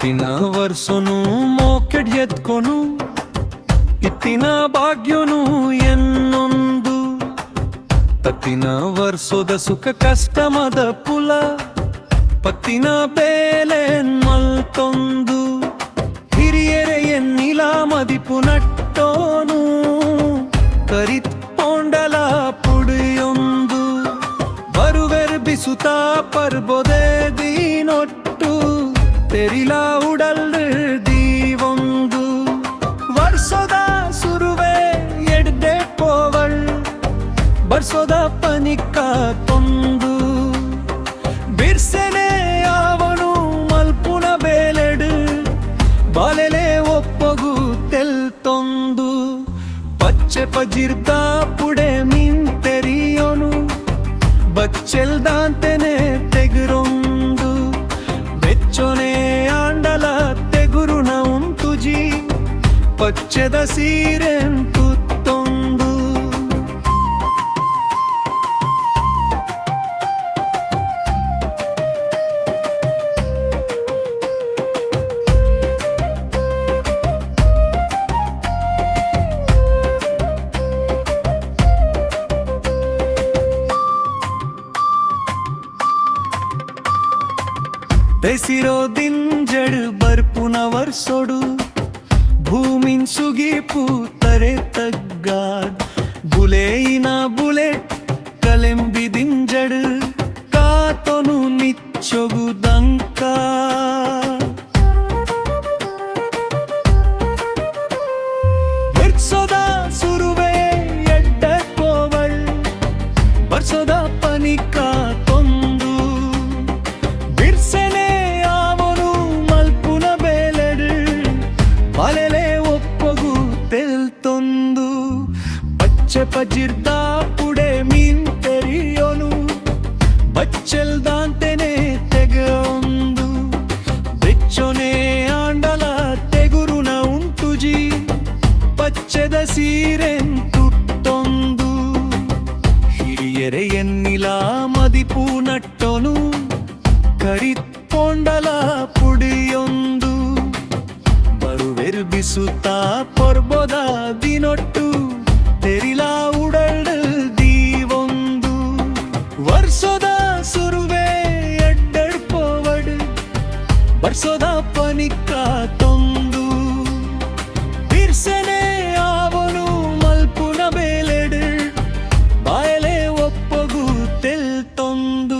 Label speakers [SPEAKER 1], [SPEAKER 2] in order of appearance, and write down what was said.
[SPEAKER 1] ಪತ್ತಿನ ವರ್ಷನು ಮೋಕೆಡ್ ಎತ್ಕೊನು ಇತ್ತಿನ ಭಾಗ್ಯನು ಎನ್ನೊಂದು ಪತ್ತಿನ ವರ್ಷದ ಸುಖ ಕಷ್ಟಮದ ಪುಲ ಪತ್ತಿನ ಬೇಲೆ ಮಲ್ತೊಂದು ಹಿರಿಯರೆ ಎನ್ನಿಲ ಮದಿಪು ನಟ್ಟೋನು ಕರಿತ್ಕೊಂಡಲ ಪುಡಿಯೊಂದು ಬರುವೆರ್ ಬಿಸುತ ಪರ್ಬೊದೆ ದೀನೊಟ್ಟು ತೆರಿಲ ಉಡಲ್ ದೀವೊಂದು ವರ್ಷದ ಸುರುವೆ ಎಡ್ದೆ ಪೋವಳ್ ಬರ್ಸೋದ ಪನಿಕ ತೊಂದು ಬಿರ್ಸೆನೆ ಅವನು ಮಲ್ಪುನ ಬೇಲೆಡು ಬಾಲೆಲೆ ಒಪ್ಪಗು ತೆಲ್ತೊಂದು ಪಚ್ಚೆ ಪಜಿರ್ದ ಪುಡೆ ಮೀನ್ ತೆರಿಯೋನು ಬಚ್ಚೆಲ್ದಾಂತೆನೆ ತೆಗುರೊಂದು ಬೆಚ್ಚೊನೆ ಆಂಡಲ ತೆಗುರುನ ಉಂತುಜಿ ಪಚ್ಚೆದ ಸೀರೆಂತು ತೊಂದು ಬೆಸಿರೋ ದಿಂಜಡ್ ಬರ್ಪುನ ವರ್ಸೊಡು ಭೂಮಿನ್ ಸುಗಿಪು ತರೆ ತಗ್ಗಾದ್ ಬುಲೇಯಿನ ಬುಲೆಟ್ ಕಲೆಂಬಿ ದಿಂಜಡ್ ಕಾತೊನು ನಿಚ್ಚೊಗು ದಂಕ ಬಿರ್ಸೋದ ಸುರುವೆ ಎಡ್ಡ ಕೋವಳ್ ಬರ್ಸೋದ ಪನಿಕ ತೊಂದು ಬಿರ್ಸೆನೆ ಅವನು ಮಲ್ಪುನ ಬೇಲೆಡು ಬಾಲೆಲೆ ಒಪ್ಪಗು ತೆಲ್ತೊಂದು ಪಚ್ಚೆ ಪಜಿರ್ದ ಪುಡೆ ಮೀನ್ ತೆರಿಯೋನು ಬಚ್ಚೆಲ್ದಾಂತೆನೆ ತೆಗೊಂದು ಬೆಚ್ಚೊನೆ ಆಂಡಲ ತೆಗುರುನ ಉಂಟುಜಿ ಪಚ್ಚೆದ ಸೀರೆನ್ ತುಟ್ಟೊಂದು ಹಿರಿಯರೆ ಎನ್ನಿಲ ಮದಿಪು ನಟ್ಟೊನು ಕರಿತ್ಕೊಂಡಲ ಪುಡಿಯೊಂದು ಬರುವೆರು ಬಿಸುತ್ತ ಪೊರ್ಬೊದ ದಿನೊಟ್ಟು ತೆರಿಲ ಉಡಲ್ ದೀವೊಂದು ವರ್ಷದ ಸುರುವೆ ಎಡ್ಡಡ್ ಪೋವಡ್ ಬರ್ಸೋದ ಪನಿಕ ತೊಂದು ಬಿರ್ಸೆನೆ ಅವನು ಮಲ್ಪುನ ಬೇಲೆಡು ಬಾಯಲೆ ಒಪ್ಪಗು ತೆಲ್ತೊಂದು